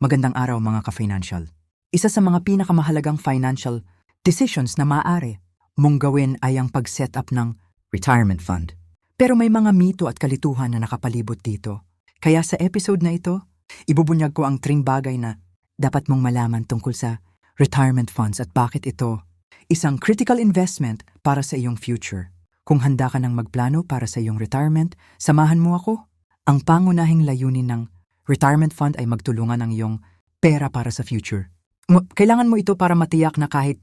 Magandang araw mga ka-financial. Isa sa mga pinakamahalagang financial decisions na maaari mong gawin ay ang pag-set up ng retirement fund. Pero may mga mito at kalituhan na nakapalibot dito. Kaya sa episode na ito, ibubunyag ko ang 3 bagay na dapat mong malaman tungkol sa retirement funds at bakit ito isang critical investment para sa iyong future. Kung handa ka ng magplano para sa iyong retirement, samahan mo ako. Ang pangunahing layunin ng retirement fund ay magtulungan ng iyong pera para sa future. Kailangan mo ito para matiyak na kahit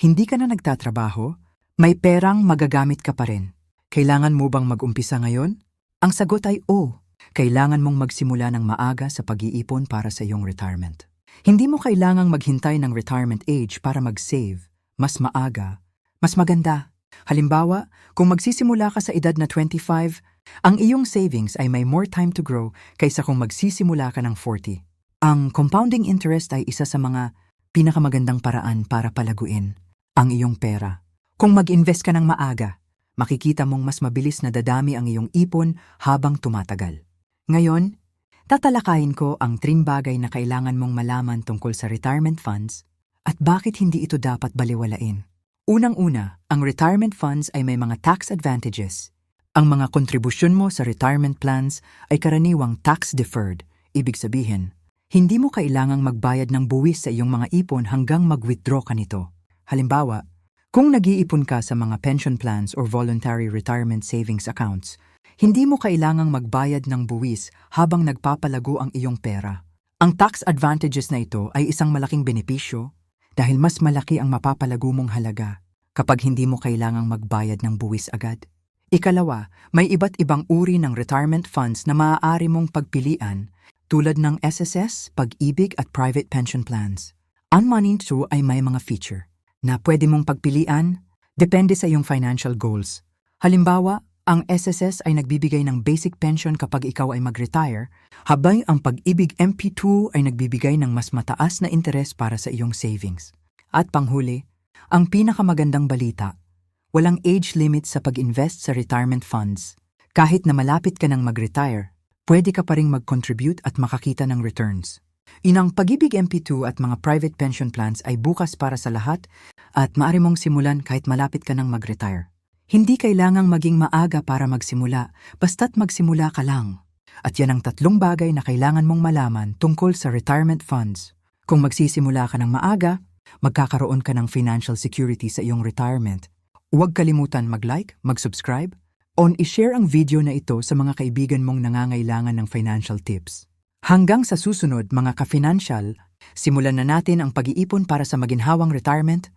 hindi ka na nagtatrabaho, may perang magagamit ka pa rin. Kailangan mo bang mag-umpisa ngayon? Ang sagot ay oo. Kailangan mong magsimula ng maaga sa pag-iipon para sa iyong retirement. Hindi mo kailangang maghintay ng retirement age para mag-save. Mas maaga, mas maganda. Halimbawa, kung magsisimula ka sa edad na 25, ang iyong savings ay may more time to grow kaysa kung magsisimula ka ng 40. Ang compounding interest ay isa sa mga pinakamagandang paraan para palaguin ang iyong pera. Kung mag-invest ka ng maaga, makikita mong mas mabilis na dadami ang iyong ipon habang tumatagal. Ngayon, tatalakayin ko ang 3 bagay na kailangan mong malaman tungkol sa retirement funds at bakit hindi ito dapat baliwalain. Unang-una, ang retirement funds ay may mga tax advantages. Ang mga kontribusyon mo sa retirement plans ay karaniwang tax-deferred. Ibig sabihin, hindi mo kailangang magbayad ng buwis sa iyong mga ipon hanggang mag-withdraw ka nito. Halimbawa, kung nag-iipon ka sa mga pension plans or voluntary retirement savings accounts, hindi mo kailangang magbayad ng buwis habang nagpapalago ang iyong pera. Ang tax advantages na ito ay isang malaking benepisyo dahil mas malaki ang mapapalago mong halaga kapag hindi mo kailangang magbayad ng buwis agad. Ikalawa, may iba't ibang uri ng retirement funds na maaari mong pagpilian tulad ng SSS, Pag-ibig at private pension plans. Ang Money 2 ay may mga feature na pwede mong pagpilian depende sa iyong financial goals. Halimbawa, ang SSS ay nagbibigay ng basic pension kapag ikaw ay mag-retire, habang ang Pag-ibig MP2 ay nagbibigay ng mas mataas na interes para sa iyong savings. At panghuli, ang pinakamagandang balita, walang age limit sa pag-invest sa retirement funds. Kahit na malapit ka ng mag-retire, pwede ka pa ring mag-contribute at makakita ng returns. Inang Pag-ibig MP2 at mga private pension plans ay bukas para sa lahat at maaari mong simulan kahit malapit ka ng mag-retire. Hindi kailangang maging maaga para magsimula, basta't magsimula ka lang. At yan ang 3 bagay na kailangan mong malaman tungkol sa retirement funds. Kung magsisimula ka ng maaga, magkakaroon ka ng financial security sa iyong retirement. Huwag kalimutan mag-like, mag-subscribe, o i-share ang video na ito sa mga kaibigan mong nangangailangan ng financial tips. Hanggang sa susunod mga ka-financial, simulan na natin ang pag-iipon para sa maginhawang retirement